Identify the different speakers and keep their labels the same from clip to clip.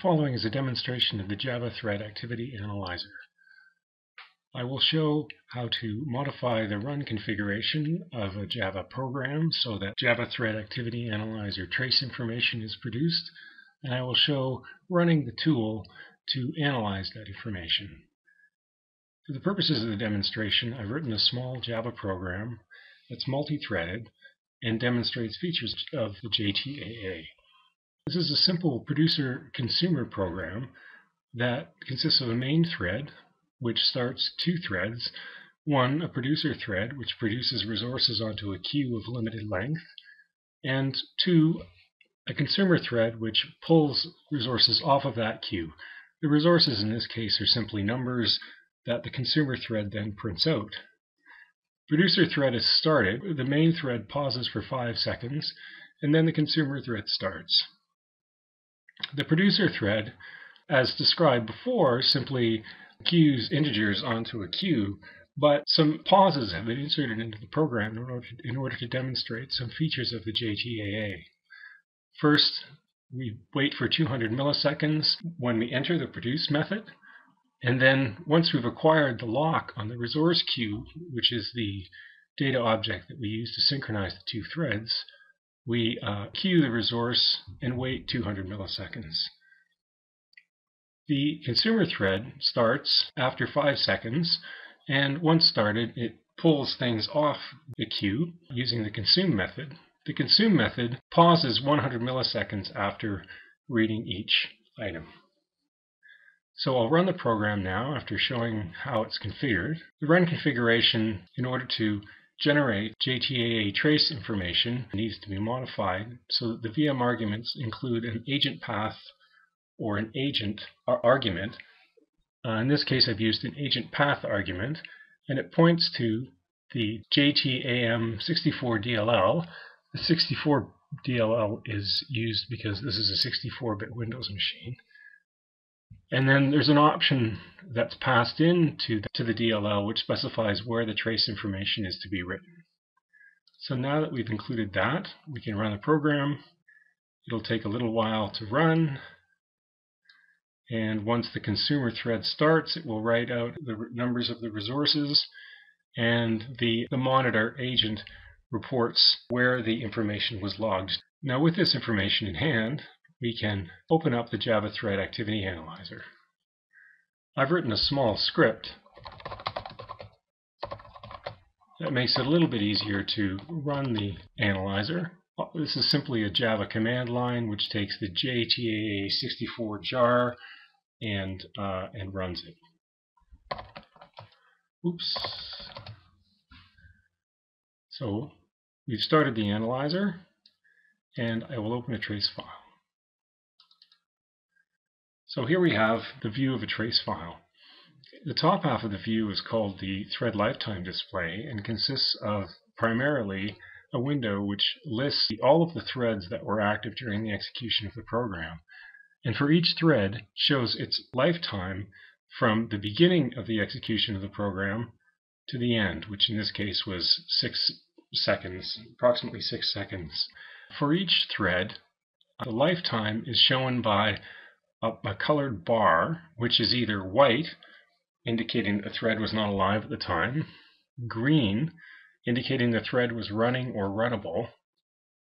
Speaker 1: following is a demonstration of the Java Thread Activity Analyzer. I will show how to modify the run configuration of a Java program so that Java Thread Activity Analyzer trace information is produced, and I will show running the tool to analyze that information. For the purposes of the demonstration, I've written a small Java program that's multi-threaded and demonstrates features of the JTAA. This is a simple producer-consumer program that consists of a main thread, which starts two threads. One, a producer thread, which produces resources onto a queue of limited length, and two, a consumer thread, which pulls resources off of that queue. The resources in this case are simply numbers that the consumer thread then prints out. Producer thread is started. The main thread pauses for 5 seconds, and then the consumer thread starts. The producer thread, as described before, simply queues integers onto a queue, but some pauses have been inserted into the program in order to demonstrate some features of the JTAA. First, we wait for 200 milliseconds when we enter the produce method, and then once we've acquired the lock on the resource queue, which is the data object that we use to synchronize the two threads, we queue the resource and wait 200 milliseconds. The consumer thread starts after 5 seconds, and once started, it pulls things off the queue using the consume method. The consume method pauses 100 milliseconds after reading each item. So I'll run the program now after showing how it's configured. The run configuration, in order to generate JTAA trace information, needs to be modified so that the VM arguments include an agent path or an agent argument. In this case, I've used an agent path argument, and it points to the JTAM64 DLL. The 64 DLL is used because this is a 64-bit Windows machine. And then there's an option that's passed into the DLL which specifies where the trace information is to be written. So now that we've included that, we can run the program. It'll take a little while to run. And once the consumer thread starts, it will write out the numbers of the resources, and the monitor agent reports where the information was logged. Now with this information in hand, we can open up the Java Thread Activity Analyzer. I've written a small script that makes it a little bit easier to run the analyzer. This is simply a Java command line which takes the JTAA64 jar and runs it. Oops. So we've started the analyzer, and I will open a trace file. So here we have the view of a trace file. The top half of the view is called the thread lifetime display and consists of primarily a window which lists all of the threads that were active during the execution of the program. And for each thread shows its lifetime from the beginning of the execution of the program to the end, which in this case was 6 seconds, approximately 6 seconds. For each thread, the lifetime is shown by a colored bar, which is either white, indicating the thread was not alive at the time, green, indicating the thread was running or runnable,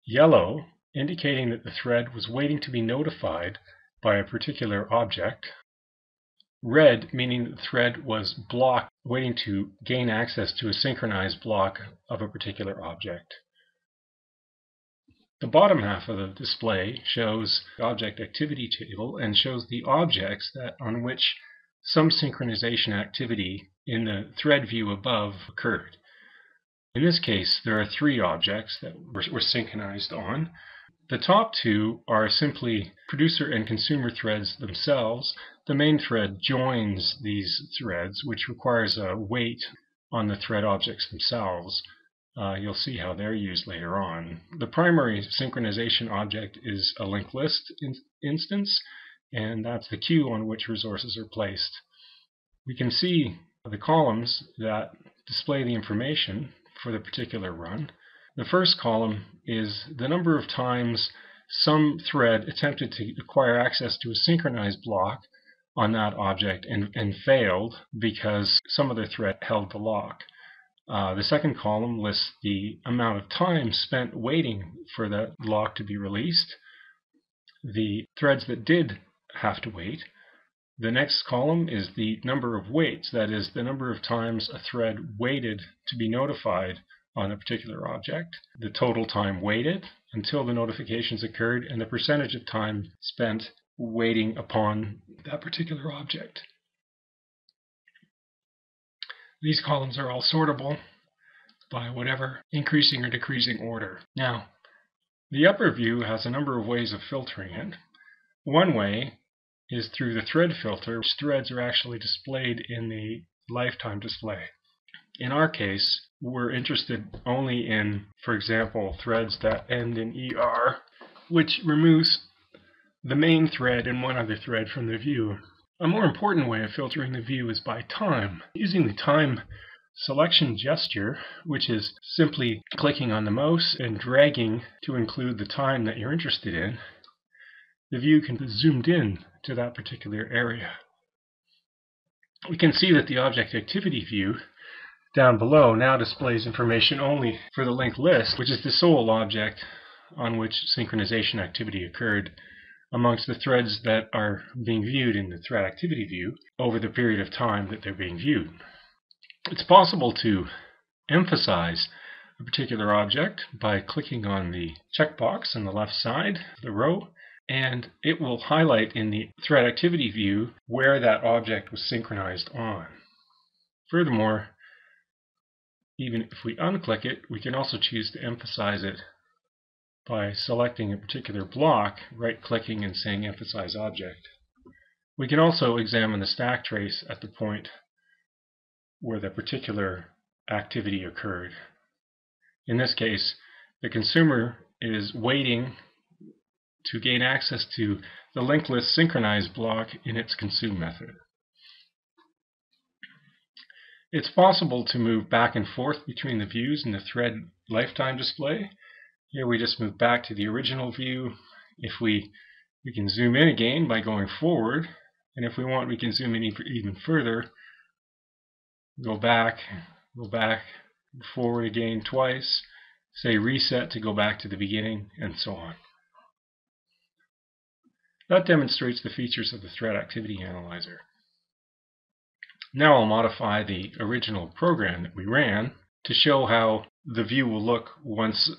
Speaker 1: yellow, indicating that the thread was waiting to be notified by a particular object, red, meaning that the thread was blocked, waiting to gain access to a synchronized block of a particular object. The bottom half of the display shows the object activity table and shows the objects on which some synchronization activity in the thread view above occurred. In this case, there are 3 objects that were synchronized on. The top 2 are simply producer and consumer threads themselves. The main thread joins these threads, which requires a wait on the thread objects themselves. You'll see how they're used later on. The primary synchronization object is a linked list instance, and that's the queue on which resources are placed. We can see the columns that display the information for the particular run. The first column is the number of times some thread attempted to acquire access to a synchronized block on that object and failed because some other thread held the lock. The second column lists the amount of time spent waiting for the lock to be released, the threads that did have to wait. The next column is the number of waits, that is, the number of times a thread waited to be notified on a particular object, the total time waited until the notifications occurred, and the percentage of time spent waiting upon that particular object. These columns are all sortable by whatever increasing or decreasing order. Now, the upper view has a number of ways of filtering it. One way is through the thread filter, which threads are actually displayed in the lifetime display. In our case, we're interested only in, for example, threads that end in ER, which removes the main thread and one other thread from the view. A more important way of filtering the view is by time. Using the time selection gesture, which is simply clicking on the mouse and dragging to include the time that you're interested in, the view can be zoomed in to that particular area. We can see that the object activity view down below now displays information only for the linked list, which is the sole object on which synchronization activity occurred amongst the threads that are being viewed in the thread activity view over the period of time that they're being viewed. It's possible to emphasize a particular object by clicking on the checkbox on the left side of the row, and it will highlight in the thread activity view where that object was synchronized on. Furthermore, even if we unclick it, we can also choose to emphasize it by selecting a particular block, right-clicking and saying Emphasize Object. We can also examine the stack trace at the point where the particular activity occurred. In this case, the consumer is waiting to gain access to the linked list synchronized block in its consume method. It's possible to move back and forth between the views in the thread lifetime display. Here we just move back to the original view. If we can zoom in again by going forward, and if we want, we can zoom in even further. Go back, forward again twice, say reset to go back to the beginning, and so on. That demonstrates the features of the Thread Activity Analyzer. Now I'll modify the original program that we ran to show how the view will look once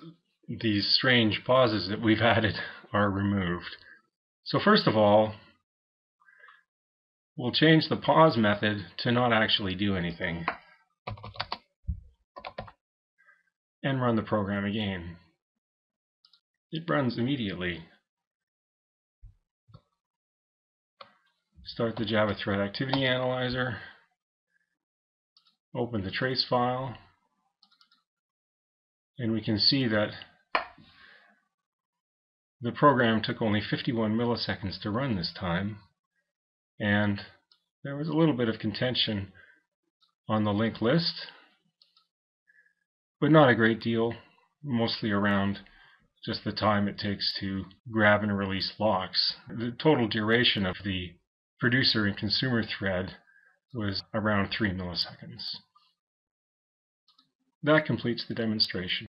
Speaker 1: these strange pauses that we've added are removed. So first of all, we'll change the pause method to not actually do anything and run the program again. It runs immediately. Start the Java Thread Activity Analyzer, open the trace file, and we can see that the program took only 51 milliseconds to run this time, and there was a little bit of contention on the linked list, but not a great deal, mostly around just the time it takes to grab and release locks. The total duration of the producer and consumer thread was around 3 milliseconds. That completes the demonstration.